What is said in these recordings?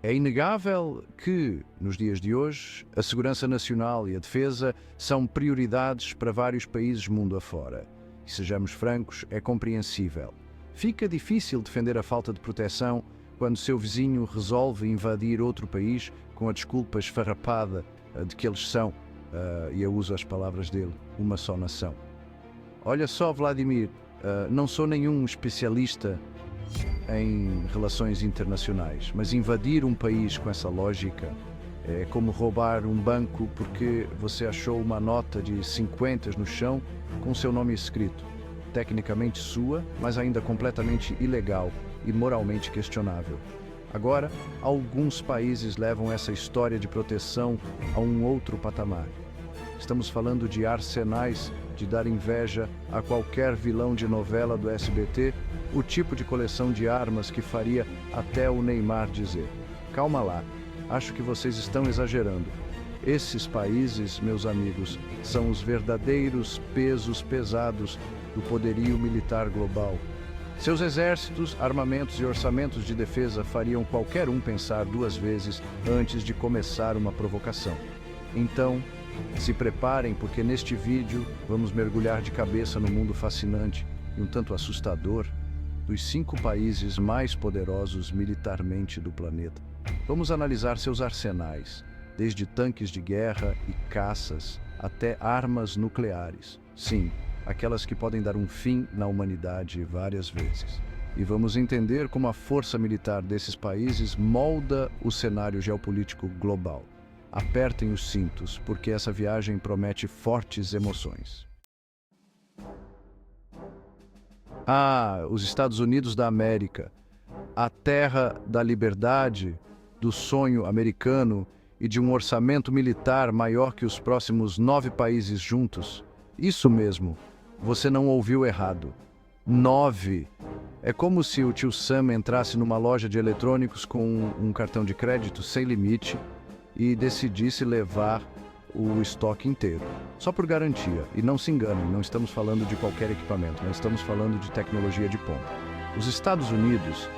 É inegável que, nos dias de hoje, a segurança nacional e a defesa são prioridades para vários países mundo afora. E sejamos francos, é compreensível. Fica difícil defender a falta de proteção quando seu vizinho resolve invadir outro país com a desculpa esfarrapada de que eles são, e eu uso as palavras dele, uma só nação. Olha só, Vladimir, não sou nenhum especialista em relações internacionais, mas invadir um país com essa lógica é como roubar um banco porque você achou uma nota de 50 no chão com seu nome escrito. Tecnicamente sua, mas ainda completamente ilegal e moralmente questionável. Agora, alguns países levam essa história de proteção a um outro patamar. Estamos falando de arsenais de dar inveja a qualquer vilão de novela do SBT, o tipo de coleção de armas que faria até o Neymar dizer: calma lá, acho que vocês estão exagerando. Esses países, meus amigos, são os verdadeiros pesos pesados do poderio militar global. Seus exércitos, armamentos e orçamentos de defesa fariam qualquer um pensar duas vezes antes de começar uma provocação. Então, se preparem, porque neste vídeo vamos mergulhar de cabeça no mundo fascinante e um tanto assustador dos 5 países mais poderosos militarmente do planeta. Vamos analisar seus arsenais, desde tanques de guerra e caças até armas nucleares. Sim, aquelas que podem dar um fim na humanidade várias vezes. E vamos entender como a força militar desses países molda o cenário geopolítico global. Apertem os cintos, porque essa viagem promete fortes emoções. Os Estados Unidos da América, a terra da liberdade, do sonho americano e de um orçamento militar maior que os próximos 9 países juntos. Isso mesmo, você não ouviu errado. 9! É como se o tio Sam entrasse numa loja de eletrônicos com um cartão de crédito sem limite e decidisse levar o estoque inteiro, só por garantia. E não se enganem, não estamos falando de qualquer equipamento, nós estamos falando de tecnologia de ponta. Os Estados Unidos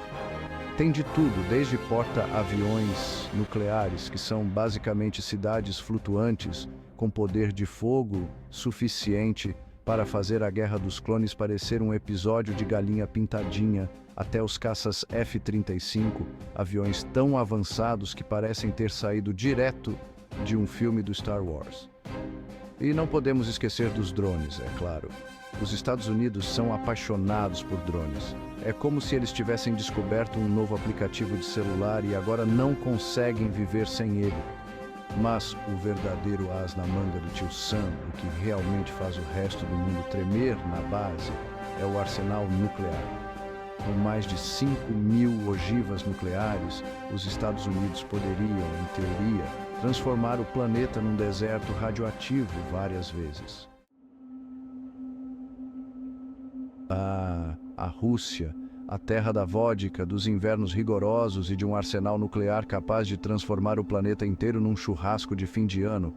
têm de tudo, desde porta-aviões nucleares, que são basicamente cidades flutuantes com poder de fogo suficiente para fazer a Guerra dos Clones parecer um episódio de Galinha Pintadinha, até os caças F-35, aviões tão avançados que parecem ter saído direto de um filme do Star Wars. E não podemos esquecer dos drones, é claro. Os Estados Unidos são apaixonados por drones. É como se eles tivessem descoberto um novo aplicativo de celular e agora não conseguem viver sem ele. Mas o verdadeiro as na manga do tio Sam, o que realmente faz o resto do mundo tremer na base, é o arsenal nuclear. Com mais de 5.000 ogivas nucleares, os Estados Unidos poderiam, em teoria, transformar o planeta num deserto radioativo várias vezes. A Rússia, a terra da vodka, dos invernos rigorosos e de um arsenal nuclear capaz de transformar o planeta inteiro num churrasco de fim de ano.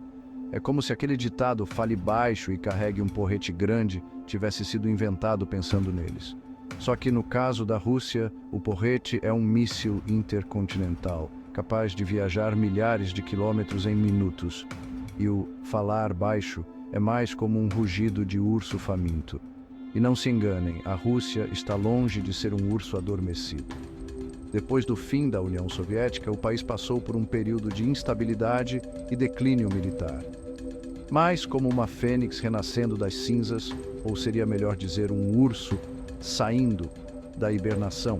É como se aquele ditado "fale baixo e carregue um porrete grande" tivesse sido inventado pensando neles. Só que no caso da Rússia, o porrete é um míssil intercontinental, capaz de viajar milhares de quilômetros em minutos. E o falar baixo é mais como um rugido de urso faminto. E não se enganem, a Rússia está longe de ser um urso adormecido. Depois do fim da União Soviética, o país passou por um período de instabilidade e declínio militar. Mais como uma fênix renascendo das cinzas, ou seria melhor dizer um urso saindo da hibernação.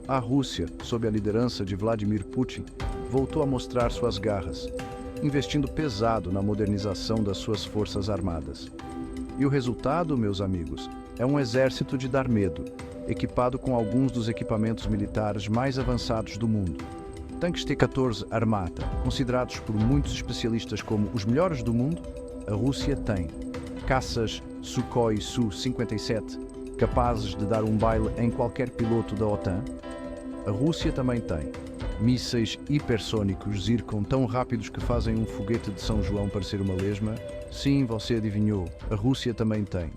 A Rússia, sob a liderança de Vladimir Putin, voltou a mostrar suas garras, investindo pesado na modernização das suas forças armadas. E o resultado, meus amigos, é um exército de dar medo, equipado com alguns dos equipamentos militares mais avançados do mundo. Tanques T-14 Armata, considerados por muitos especialistas como os melhores do mundo, a Rússia tem. Caças Sukhoi Su-57, capazes de dar um baile em qualquer piloto da OTAN, a Rússia também tem. Mísseis hipersônicos Zircon tão rápidos que fazem um foguete de São João parecer uma lesma? Sim, você adivinhou, a Rússia também tem.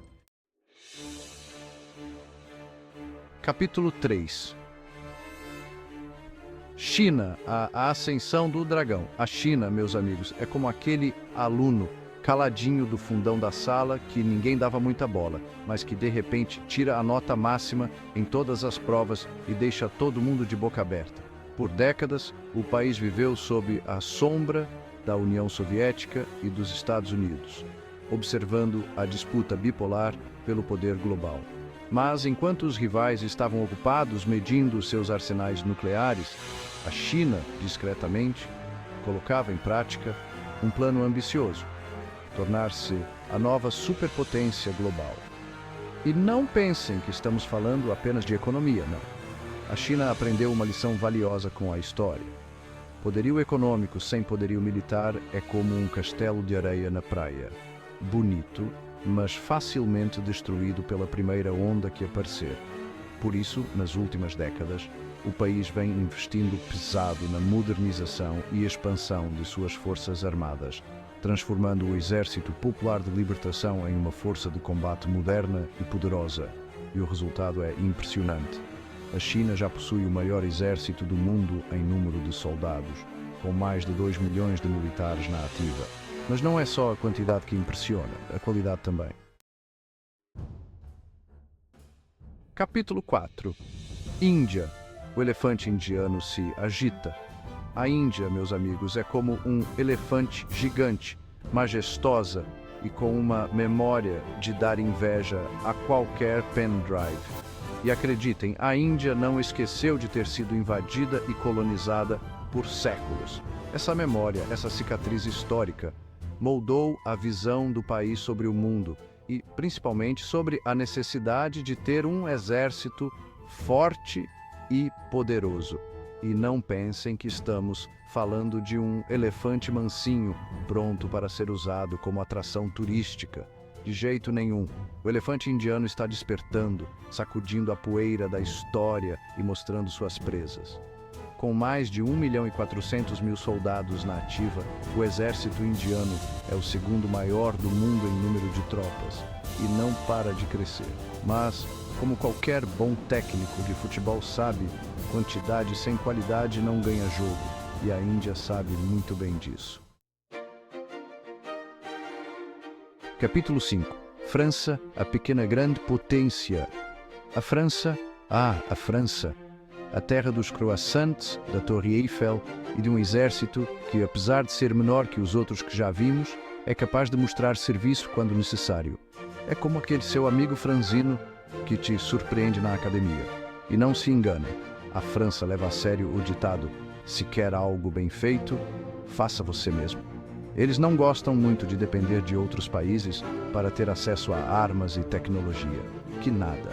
Capítulo 3. China, a ascensão do dragão. A China, meus amigos, é como aquele aluno caladinho do fundão da sala que ninguém dava muita bola, mas que de repente tira a nota máxima em todas as provas e deixa todo mundo de boca aberta. Por décadas, o país viveu sob a sombra da União Soviética e dos Estados Unidos, observando a disputa bipolar pelo poder global. Mas enquanto os rivais estavam ocupados medindo seus arsenais nucleares, a China, discretamente, colocava em prática um plano ambicioso: tornar-se a nova superpotência global. E não pensem que estamos falando apenas de economia, não. A China aprendeu uma lição valiosa com a história. Poderio econômico sem poderio militar é como um castelo de areia na praia. Bonito, mas facilmente destruído pela primeira onda que aparecer. Por isso, nas últimas décadas, o país vem investindo pesado na modernização e expansão de suas forças armadas, transformando o Exército Popular de Libertação em uma força de combate moderna e poderosa. E o resultado é impressionante. A China já possui o maior exército do mundo em número de soldados, com mais de 2 milhões de militares na ativa. Mas não é só a quantidade que impressiona, a qualidade também. Capítulo 4. Índia. O elefante indiano se agita. A Índia, meus amigos, é como um elefante gigante, majestosa e com uma memória de dar inveja a qualquer pendrive. E acreditem, a Índia não esqueceu de ter sido invadida e colonizada por séculos. Essa memória, essa cicatriz histórica, moldou a visão do país sobre o mundo e, principalmente, sobre a necessidade de ter um exército forte e poderoso. E não pensem que estamos falando de um elefante mansinho, pronto para ser usado como atração turística. De jeito nenhum. O elefante indiano está despertando, sacudindo a poeira da história e mostrando suas presas. Com mais de 1.400.000 soldados na ativa, o exército indiano é o segundo maior do mundo em número de tropas e não para de crescer. Mas, como qualquer bom técnico de futebol sabe, quantidade sem qualidade não ganha jogo, e a Índia sabe muito bem disso. Capítulo 5. França, a pequena grande potência. A França, a França. A terra dos croissants, da Torre Eiffel e de um exército que, apesar de ser menor que os outros que já vimos, é capaz de mostrar serviço quando necessário. É como aquele seu amigo franzino que te surpreende na academia. E não se engane, a França leva a sério o ditado: se quer algo bem feito, faça você mesmo. Eles não gostam muito de depender de outros países para ter acesso a armas e tecnologia. Que nada.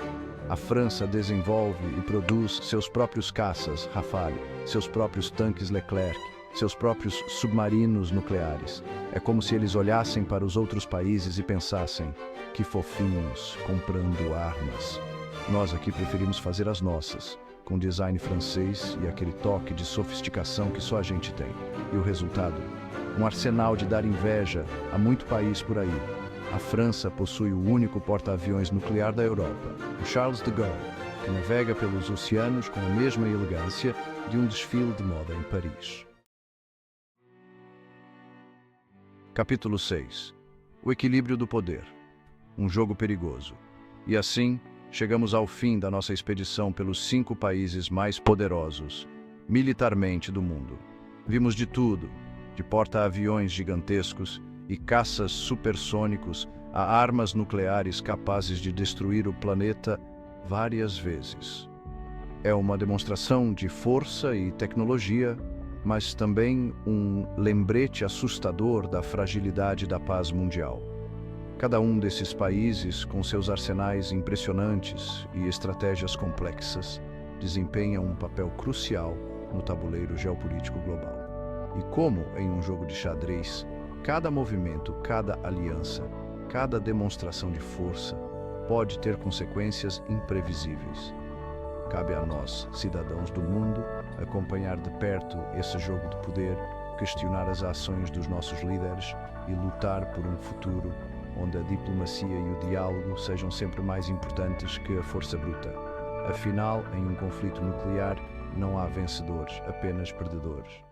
A França desenvolve e produz seus próprios caças Rafale, seus próprios tanques Leclerc, seus próprios submarinos nucleares. É como se eles olhassem para os outros países e pensassem: que fofinhos, comprando armas. Nós aqui preferimos fazer as nossas, com design francês e aquele toque de sofisticação que só a gente tem. E o resultado? Um arsenal de dar inveja a muito país por aí. A França possui o único porta-aviões nuclear da Europa, o Charles de Gaulle, que navega pelos oceanos com a mesma elegância de um desfile de moda em Paris. Capítulo 6. O equilíbrio do poder. Um jogo perigoso. E assim, chegamos ao fim da nossa expedição pelos 5 países mais poderosos, militarmente, do mundo. Vimos de tudo, de porta-aviões gigantescos e caças supersônicos a armas nucleares capazes de destruir o planeta várias vezes. É uma demonstração de força e tecnologia, mas também um lembrete assustador da fragilidade da paz mundial. Cada um desses países, com seus arsenais impressionantes e estratégias complexas, desempenha um papel crucial no tabuleiro geopolítico global. E como, em um jogo de xadrez, cada movimento, cada aliança, cada demonstração de força pode ter consequências imprevisíveis. Cabe a nós, cidadãos do mundo, acompanhar de perto esse jogo de poder, questionar as ações dos nossos líderes e lutar por um futuro onde a diplomacia e o diálogo sejam sempre mais importantes que a força bruta. Afinal, em um conflito nuclear, não há vencedores, apenas perdedores.